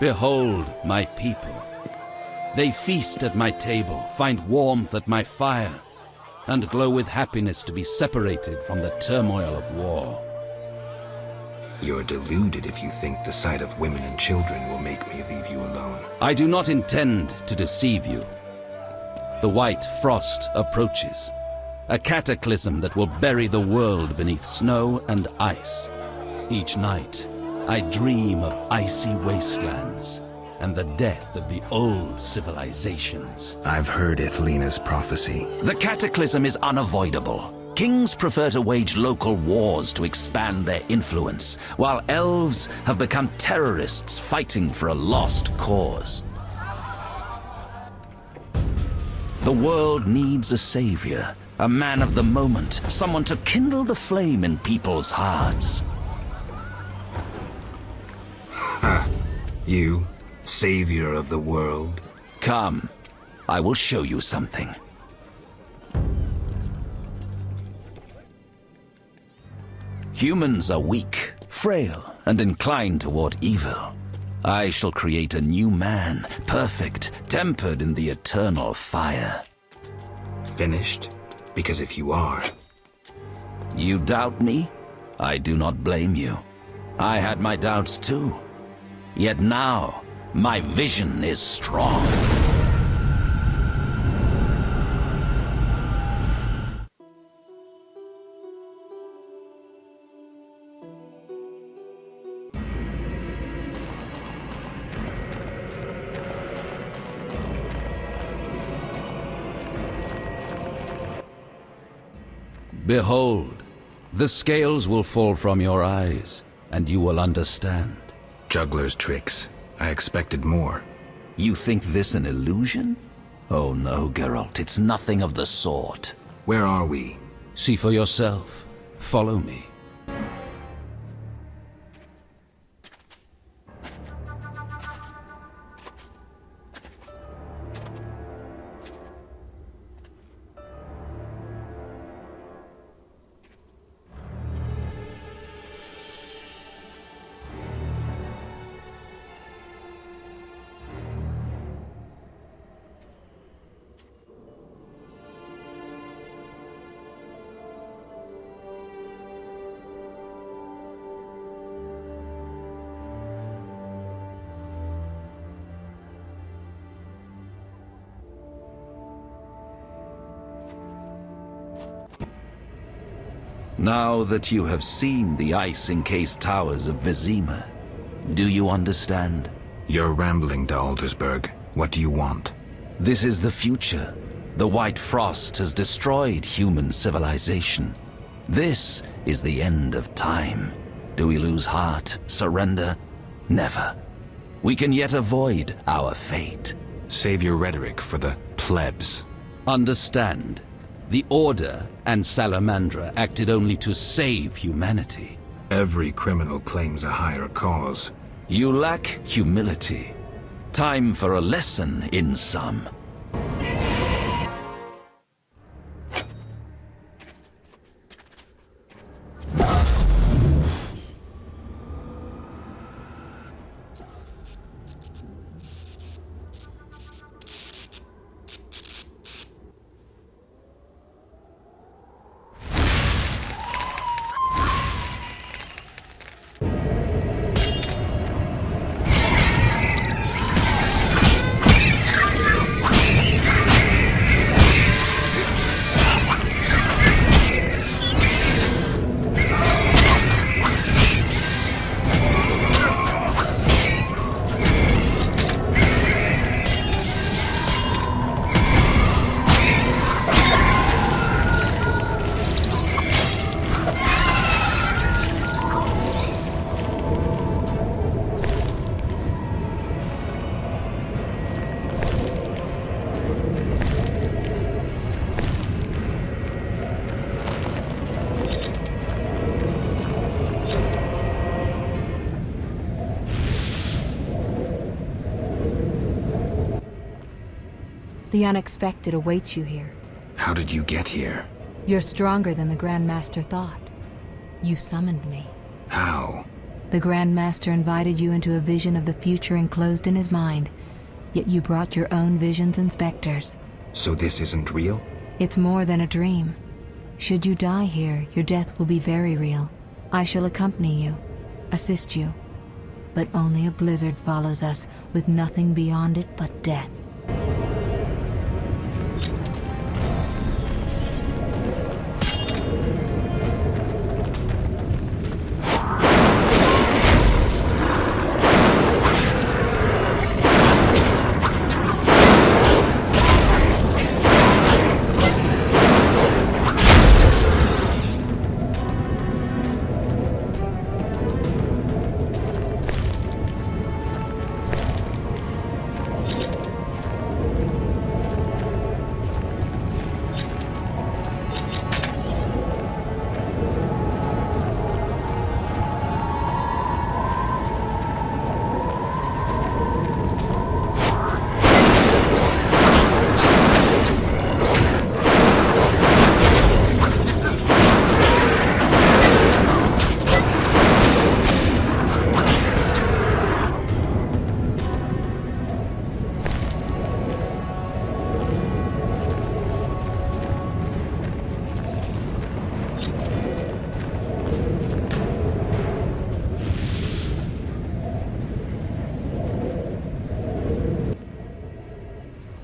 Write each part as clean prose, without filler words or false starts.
Behold my people. They feast at my table, find warmth at my fire, and glow with happiness to be separated from the turmoil of war. You're deluded if you think the sight of women and children will make me leave you alone. I do not intend to deceive you. The white frost approaches, a cataclysm that will bury the world beneath snow and ice. Each night, I dream of icy wastelands and the death of the old civilizations. I've heard Ithlina's prophecy. The cataclysm is unavoidable. Kings prefer to wage local wars to expand their influence, while elves have become terrorists fighting for a lost cause. The world needs a savior, a man of the moment, someone to kindle the flame in people's hearts. Ha! You, savior of the world? Come, I will show you something. Humans are weak, frail, and inclined toward evil. I shall create a new man, perfect, tempered in the eternal fire. Finished? Because if you are... You doubt me? I do not blame you. I had my doubts too. Yet now, my vision is strong. Behold, the scales will fall from your eyes, and you will understand. Juggler's tricks. I expected more. You think this an illusion? Oh no, Geralt, it's nothing of the sort. Where are we? See for yourself. Follow me. Now that you have seen the ice-encased towers of Vizima, do you understand? You're rambling to Aldersburg. What do you want? This is the future. The White Frost has destroyed human civilization. This is the end of time. Do we lose heart, surrender? Never. We can yet avoid our fate. Save your rhetoric for the plebs. Understand. The Order and Salamandra acted only to save humanity. Every criminal claims a higher cause. You lack humility. Time for a lesson in some. The unexpected awaits you here. How did you get here? You're stronger than the Grand Master thought. You summoned me. How? The Grand Master invited you into a vision of the future enclosed in his mind, yet you brought your own visions and specters. So this isn't real? It's more than a dream. Should you die here, your death will be very real. I shall accompany you, assist you. But only a blizzard follows us, with nothing beyond it but death.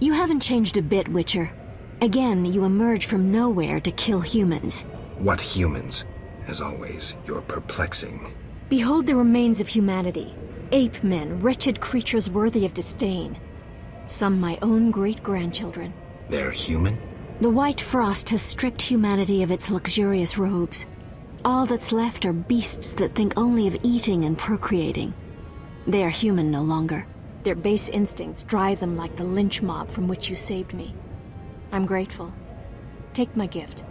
You haven't changed a bit, Witcher. Again, you emerge from nowhere to kill humans. What humans? As always, you're perplexing. Behold the remains of humanity. Ape men, wretched creatures worthy of disdain. Some my own great-grandchildren. They're human? The White Frost has stripped humanity of its luxurious robes. All that's left are beasts that think only of eating and procreating. They are human no longer. Their base instincts drive them like the lynch mob from which you saved me. I'm grateful. Take my gift.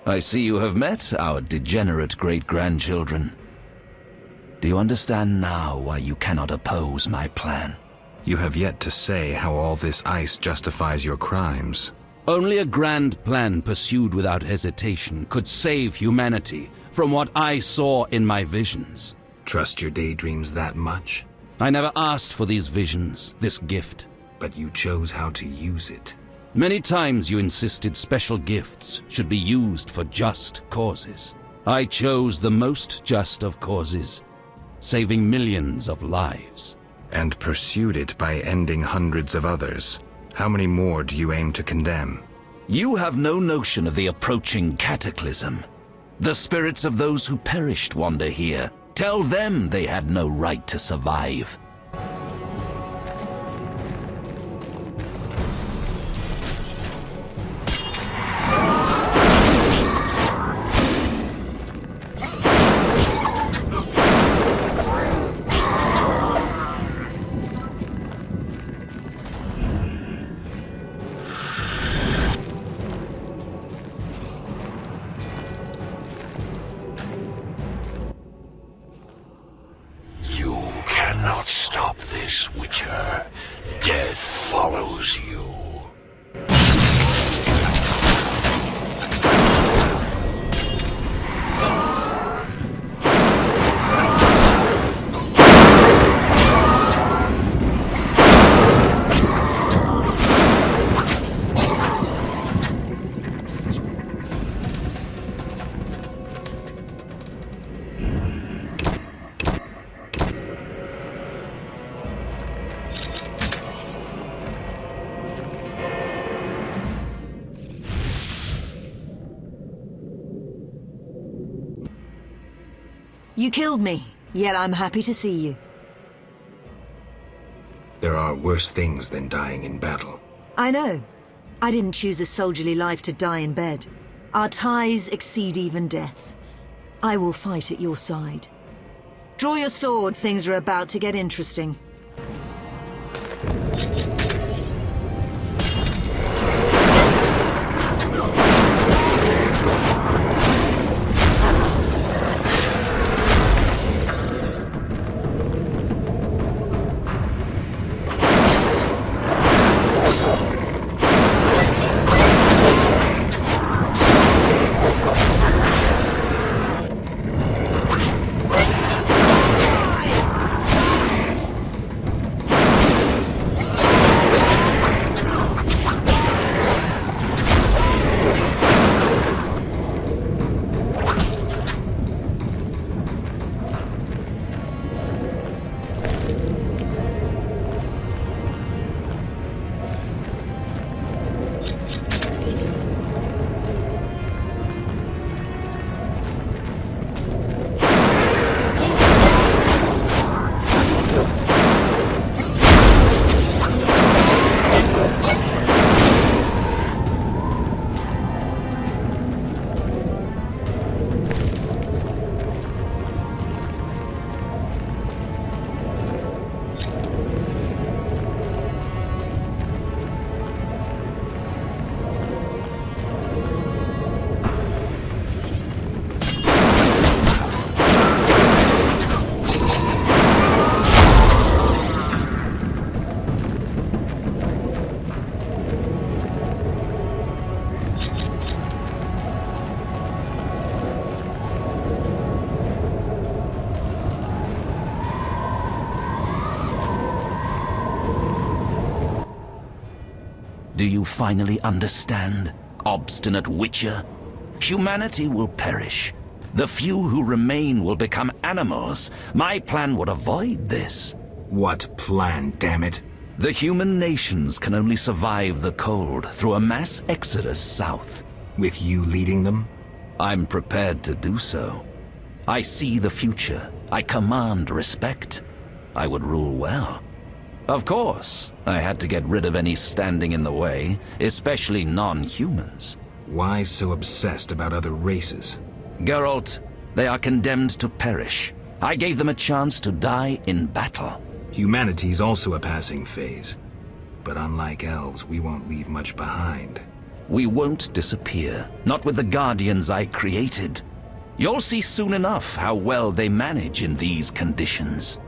I see you have met our degenerate great-grandchildren. Do you understand now why you cannot oppose my plan? You have yet to say how all this ice justifies your crimes. Only a grand plan pursued without hesitation could save humanity from what I saw in my visions. Trust your daydreams that much? I never asked for these visions, this gift. But you chose how to use it. Many times you insisted special gifts should be used for just causes. I chose the most just of causes, saving millions of lives. And pursued it by ending hundreds of others. How many more do you aim to condemn? You have no notion of the approaching cataclysm. The spirits of those who perished wander here. Tell them they had no right to survive. Stop this, Witcher. Death follows you. You killed me, yet I'm happy to see you. There are worse things than dying in battle. I know. I didn't choose a soldierly life to die in bed. Our ties exceed even death. I will fight at your side. Draw your sword, things are about to get interesting. Do you finally understand, obstinate Witcher? Humanity will perish. The few who remain will become animals. My plan would avoid this. What plan, damn it? The human nations can only survive the cold through a mass exodus south. With you leading them? I'm prepared to do so. I see the future. I command respect. I would rule well. Of course, I had to get rid of any standing in the way, especially non-humans. Why so obsessed about other races? Geralt, they are condemned to perish. I gave them a chance to die in battle. Humanity's also a passing phase. But unlike elves, we won't leave much behind. We won't disappear, not with the Guardians I created. You'll see soon enough how well they manage in these conditions.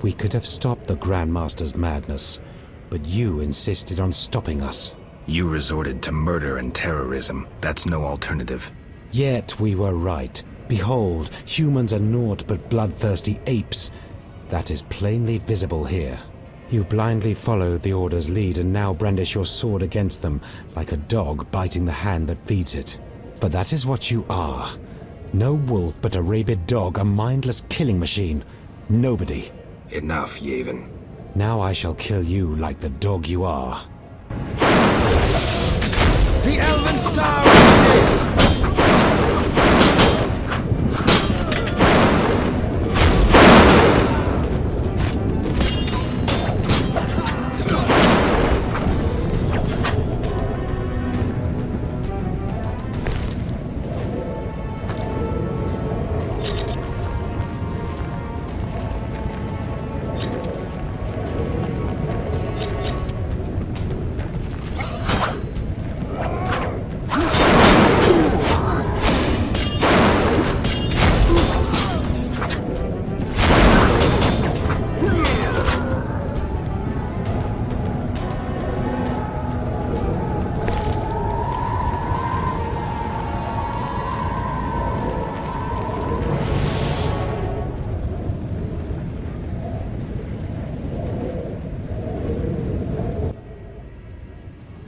We could have stopped the Grandmaster's madness, but you insisted on stopping us. You resorted to murder and terrorism. That's no alternative. Yet we were right. Behold, humans are naught but bloodthirsty apes. That is plainly visible here. You blindly followed the Order's lead and now brandish your sword against them, like a dog biting the hand that feeds it. But that is what you are. No wolf but a rabid dog, a mindless killing machine. Nobody. Enough, Yavin. Now I shall kill you like the dog you are. The Elven Star rises!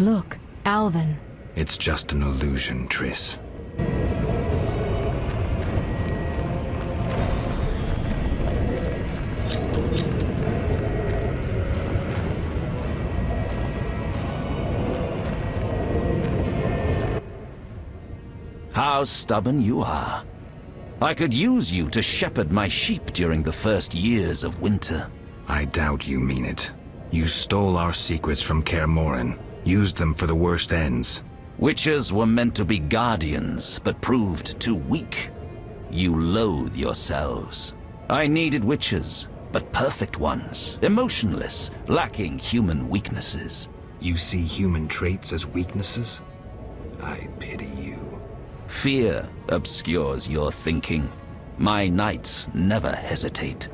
Look, Alvin. It's just an illusion, Triss. How stubborn you are. I could use you to shepherd my sheep during the first years of winter. I doubt you mean it. You stole our secrets from Kaer Morhen, used them for the worst ends. Witches were meant to be guardians, but proved too weak. You loathe yourselves. I needed witches, but perfect ones, emotionless, lacking human weaknesses. You see human traits as weaknesses? I pity you. Fear obscures your thinking. My knights never hesitate.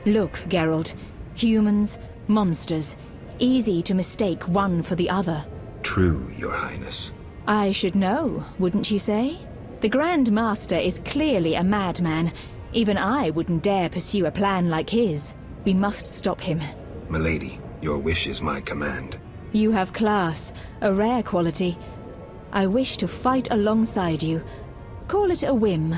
Look, Geralt. Humans, monsters. Easy to mistake one for the other. True, Your Highness. I should know, wouldn't you say? The Grand Master is clearly a madman. Even I wouldn't dare pursue a plan like his. We must stop him. Milady, your wish is my command. You have class, a rare quality. I wish to fight alongside you. Call it a whim.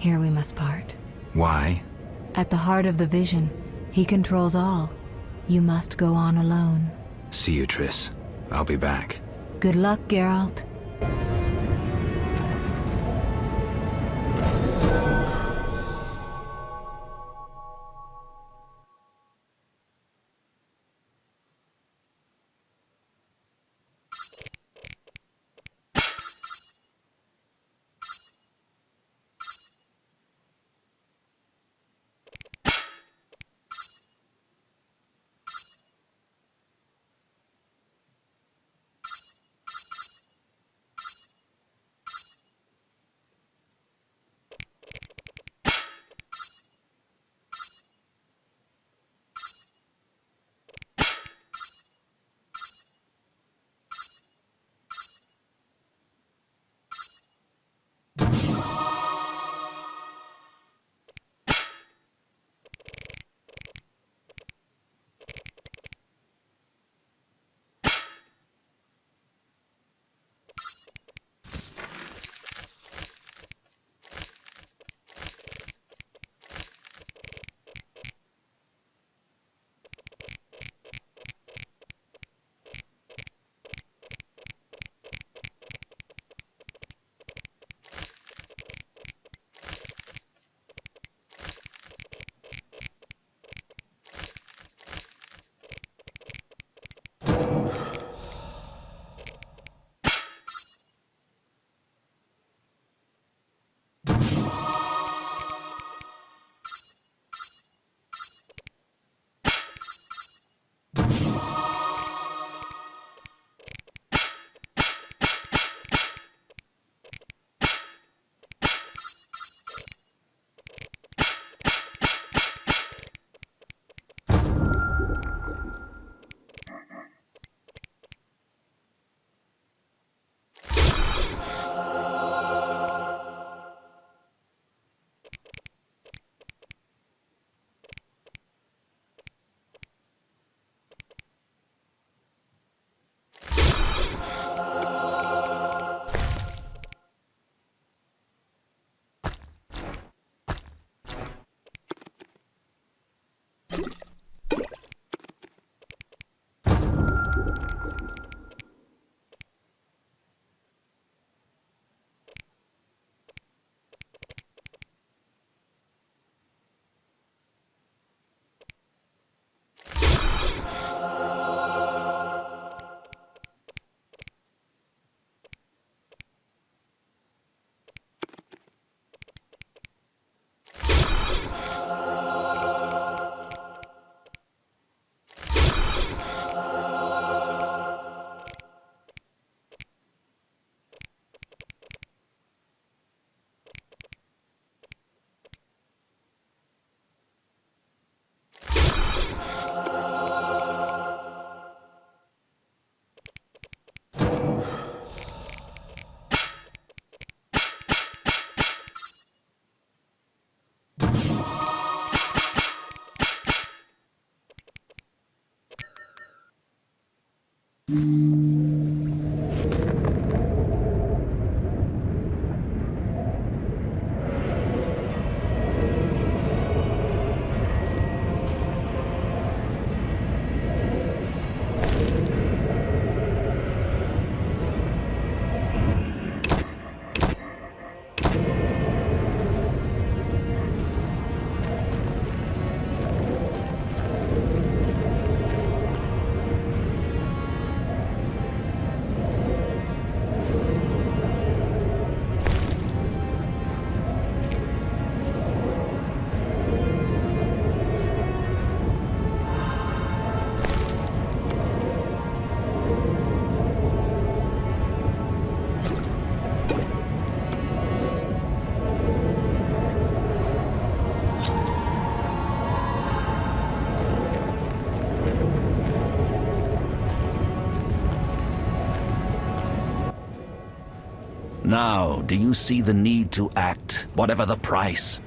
Here we must part. Why? At the heart of the vision, he controls all. You must go on alone. See you, Triss. I'll be back. Good luck, Geralt. Now, do you see the need to act, whatever the price?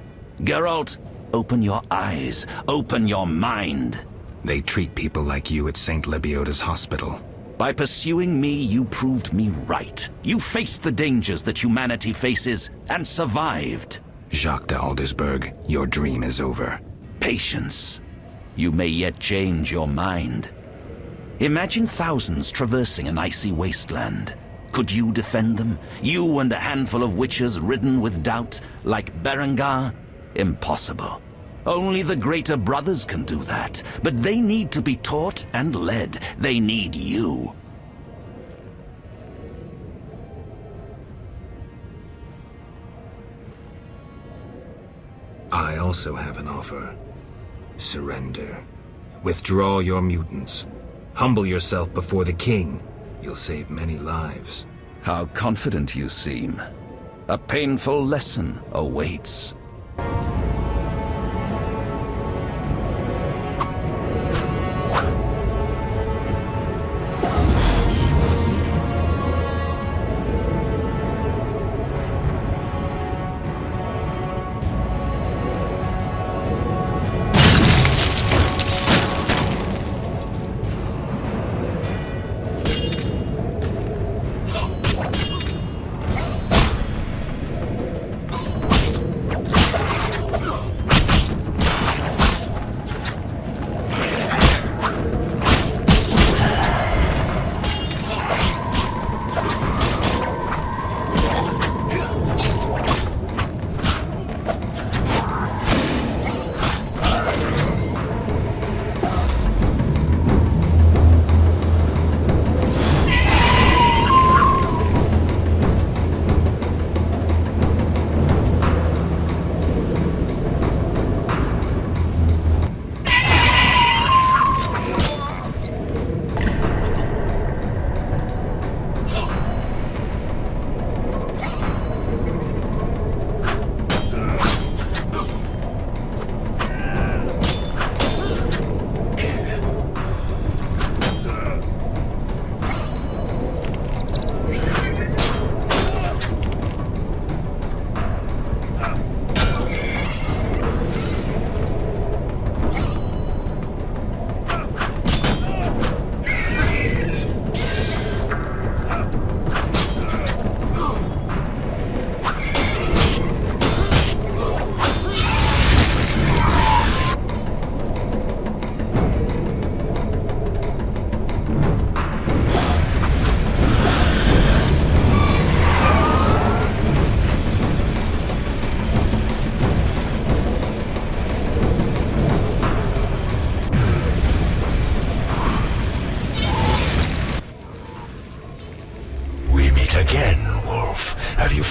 Geralt, open your eyes, open your mind. They treat people like you at St. Lebioda's hospital. By pursuing me, you proved me right. You faced the dangers that humanity faces and survived. Jacques de Aldersberg, your dream is over. Patience. You may yet change your mind. Imagine thousands traversing an icy wasteland. Could you defend them? You and a handful of witches ridden with doubt, like Berengar? Impossible. Only the greater brothers can do that. But they need to be taught and led. They need you. I also have an offer. Surrender. Withdraw your mutants. Humble yourself before the king. You'll save many lives. How confident you seem. A painful lesson awaits.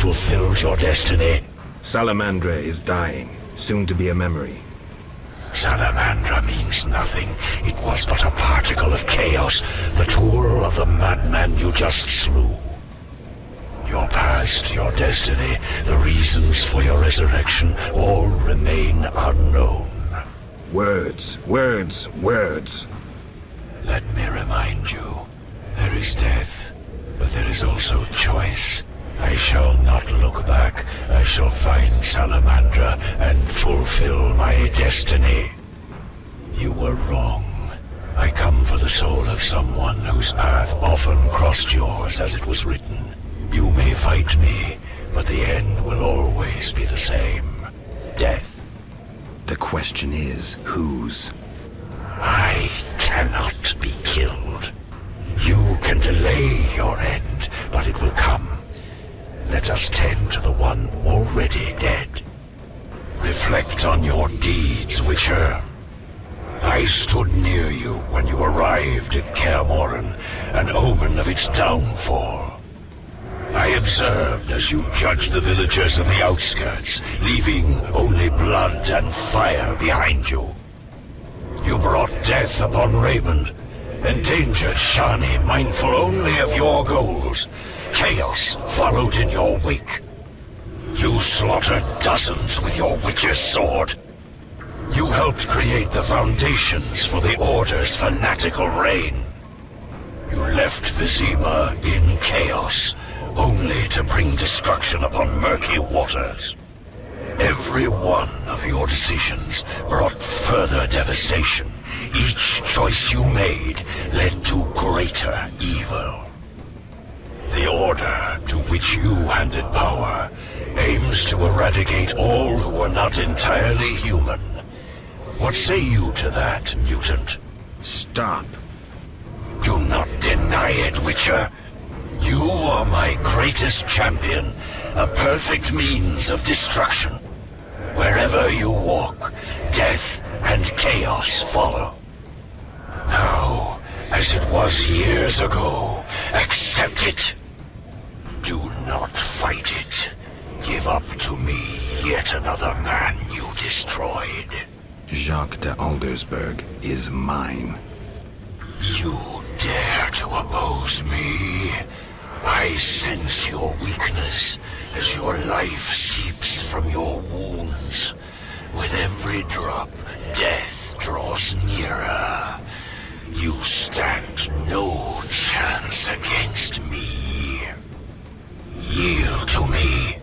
Fulfilled your destiny. Salamandra is dying, soon to be a memory. Salamandra means nothing. It was but a particle of chaos, the tool of the madman you just slew. Your past, your destiny, the reasons for your resurrection, all remain unknown. Words, words, words. Let me remind you, there is death, but there is also choice. I shall not look back. I shall find Salamandra and fulfill my destiny. You were wrong. I come for the soul of someone whose path often crossed yours as it was written. You may fight me, but the end will always be the same. Death. The question is, whose? I cannot be killed. You can delay your end, but it will come. Let us tend to the one already dead. Reflect on your deeds, Witcher. I stood near you when you arrived at Kaer Morhen, an omen of its downfall. I observed as you judged the villagers of the outskirts, leaving only blood and fire behind you. You brought death upon Raymond, endangered Shani, mindful only of your goals. Chaos followed in your wake. You slaughtered dozens with your witch's sword. You helped create the foundations for the Order's fanatical reign. You left Vizima in chaos, only to bring destruction upon murky waters. Every one of your decisions brought further devastation. Each choice you made led to greater evil. The Order, to which you handed power, aims to eradicate all who are not entirely human. What say you to that, mutant? Stop. Do not deny it, Witcher. You are my greatest champion, a perfect means of destruction. Wherever you walk, death and chaos follow. Now, as it was years ago, accept it. Do not fight it. Give up to me yet another man you destroyed. Jacques de Aldersberg is mine. You dare to oppose me? I sense your weakness as your life seeps from your wounds. With every drop, death draws nearer. You stand no chance against me. Yield to me.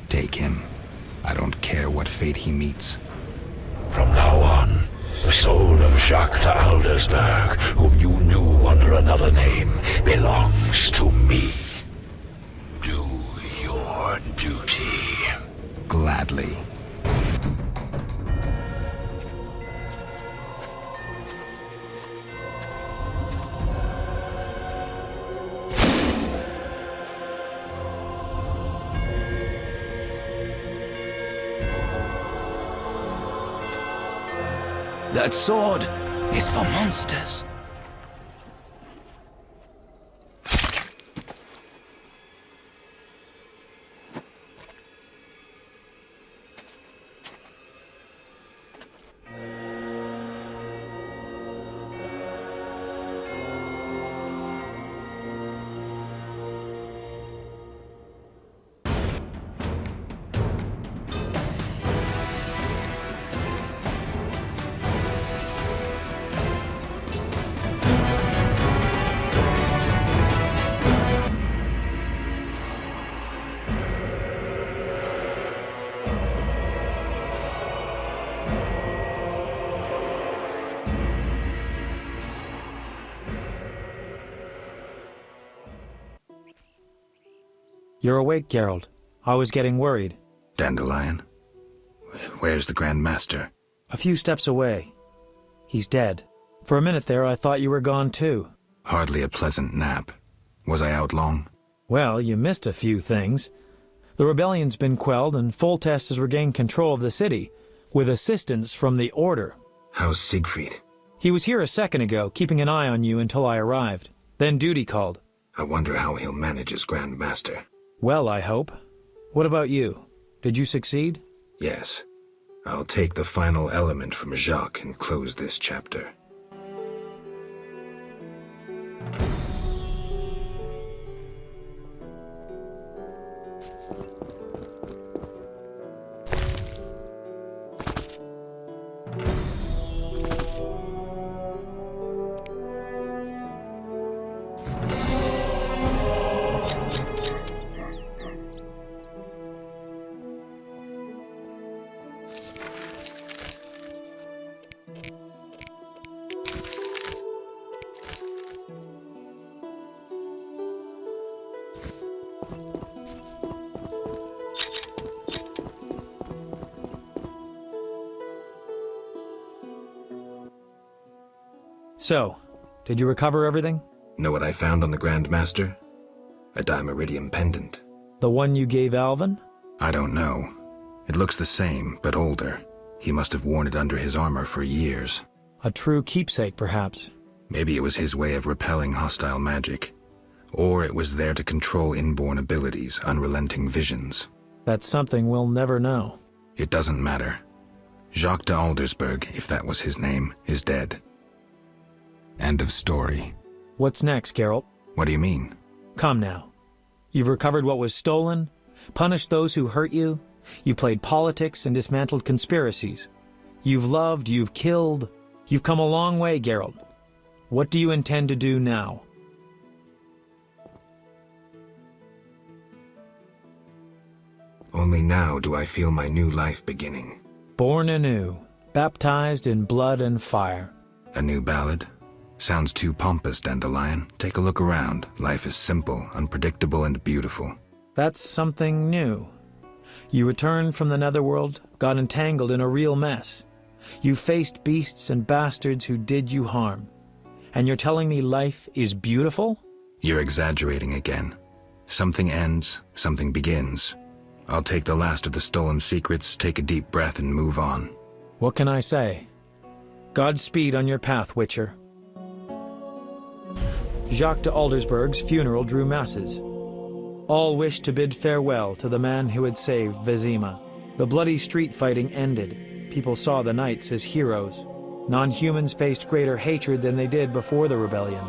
Take him. I don't care what fate he meets. From now on, the soul of Jacques de Aldersberg, whom you knew under another name, belongs to me. Do your duty. Gladly. That sword is for monsters. You're awake, Geralt. I was getting worried. Dandelion? Where's the Grand Master? A few steps away. He's dead. For a minute there, I thought you were gone too. Hardly a pleasant nap. Was I out long? Well, you missed a few things. The rebellion's been quelled and Foltest has regained control of the city, with assistance from the Order. How's Siegfried? He was here a second ago, keeping an eye on you until I arrived. Then duty called. I wonder how he'll manage as Grand Master. Well, I hope. What about you? Did you succeed? Yes. I'll take the final element from Jacques and close this chapter. So, did you recover everything? Know what I found on the Grand Master? A Dimeridium pendant. The one you gave Alvin? I don't know. It looks the same, but older. He must have worn it under his armor for years. A true keepsake, perhaps. Maybe it was his way of repelling hostile magic. Or it was there to control inborn abilities, unrelenting visions. That's something we'll never know. It doesn't matter. Jacques de Aldersberg, if that was his name, is dead. End of story. What's next, Geralt? What do you mean? Come now. You've recovered what was stolen, punished those who hurt you, you played politics and dismantled conspiracies. You've loved, you've killed. You've come a long way, Geralt. What do you intend to do now? Only now do I feel my new life beginning. Born anew, baptized in blood and fire. A new ballad? Sounds too pompous, Dandelion. Take a look around. Life is simple, unpredictable, and beautiful. That's something new. You returned from the Netherworld, got entangled in a real mess. You faced beasts and bastards who did you harm. And you're telling me life is beautiful? You're exaggerating again. Something ends, something begins. I'll take the last of the stolen secrets, take a deep breath, and move on. What can I say? Godspeed on your path, Witcher. Jacques de Aldersberg's funeral drew masses. All wished to bid farewell to the man who had saved Vizima. The bloody street fighting ended. People saw the knights as heroes. Non-humans faced greater hatred than they did before the rebellion.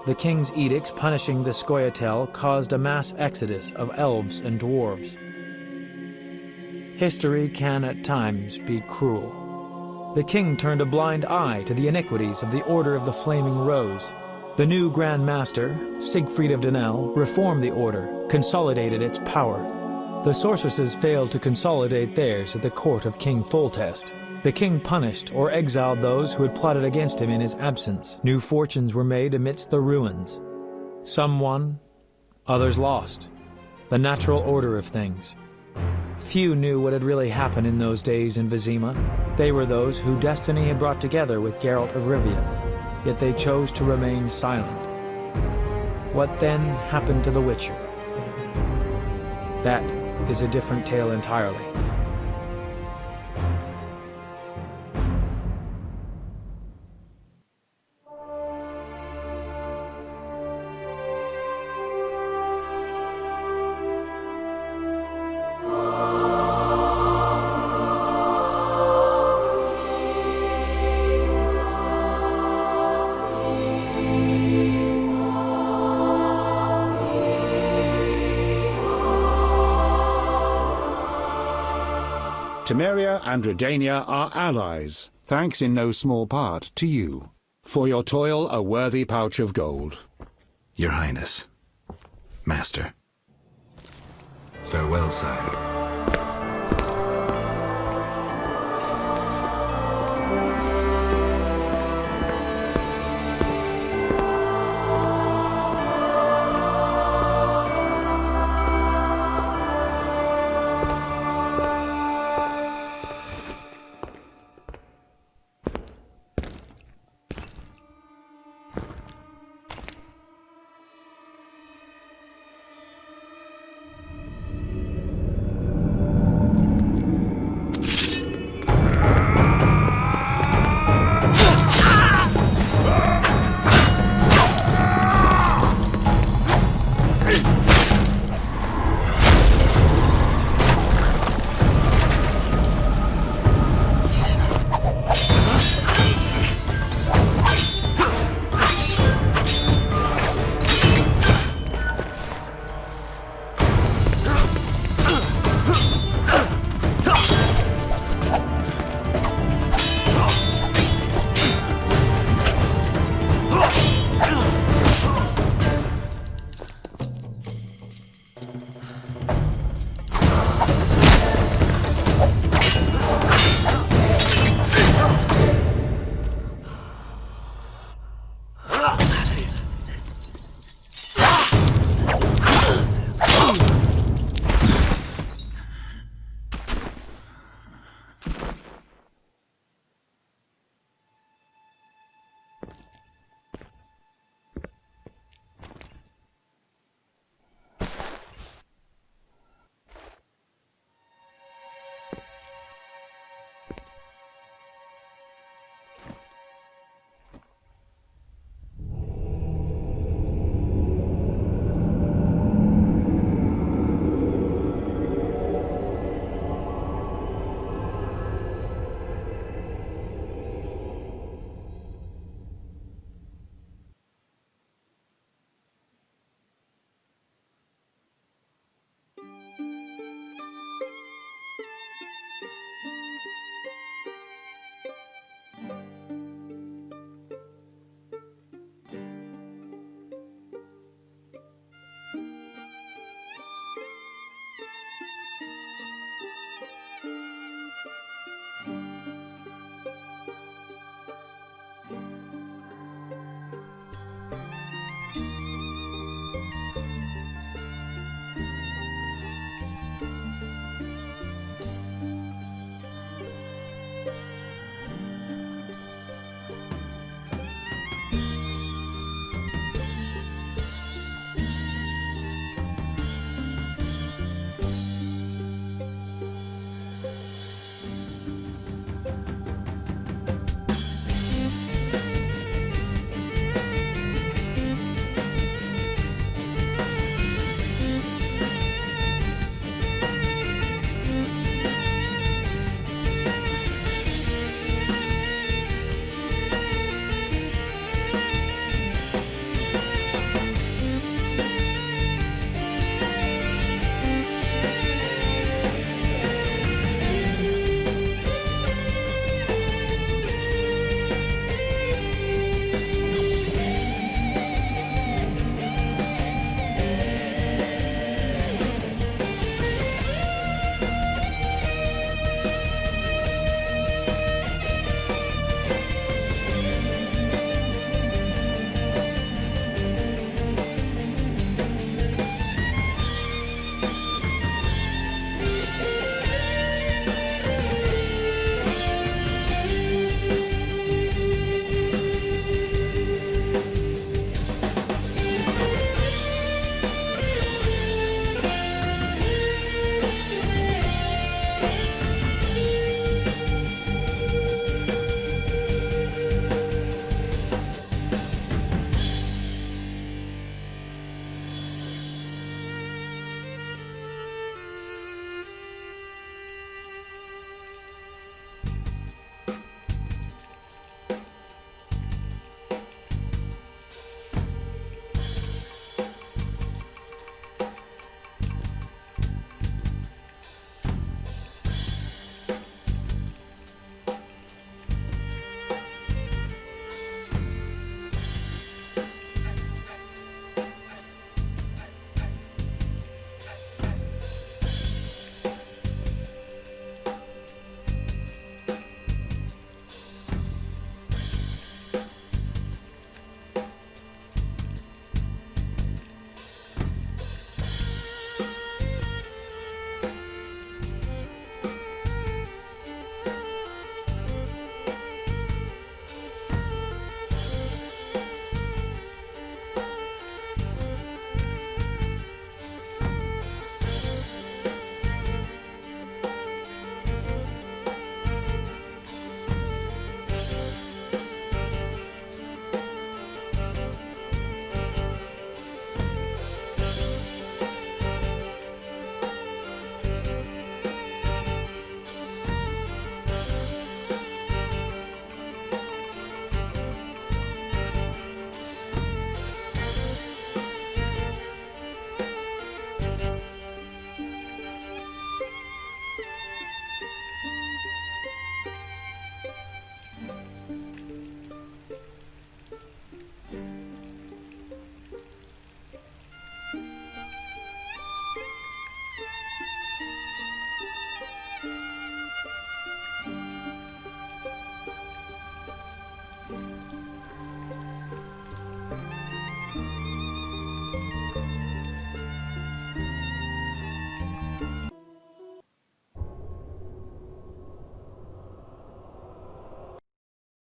The king's edicts punishing the Scoia'tael caused a mass exodus of elves and dwarves. History can at times be cruel. The king turned a blind eye to the iniquities of the Order of the Flaming Rose. The new Grand Master, Siegfried of Donnel, reformed the order, consolidated its power. The sorceresses failed to consolidate theirs at the court of King Foltest. The king punished or exiled those who had plotted against him in his absence. New fortunes were made amidst the ruins. Some won, others lost. The natural order of things. Few knew what had really happened in those days in Vizima. They were those who destiny had brought together with Geralt of Rivia. Yet they chose to remain silent. What then happened to the Witcher? That is a different tale entirely. Temeria and Redania are allies, thanks in no small part to you. For your toil, a worthy pouch of gold. Your Highness. Master. Farewell, sire.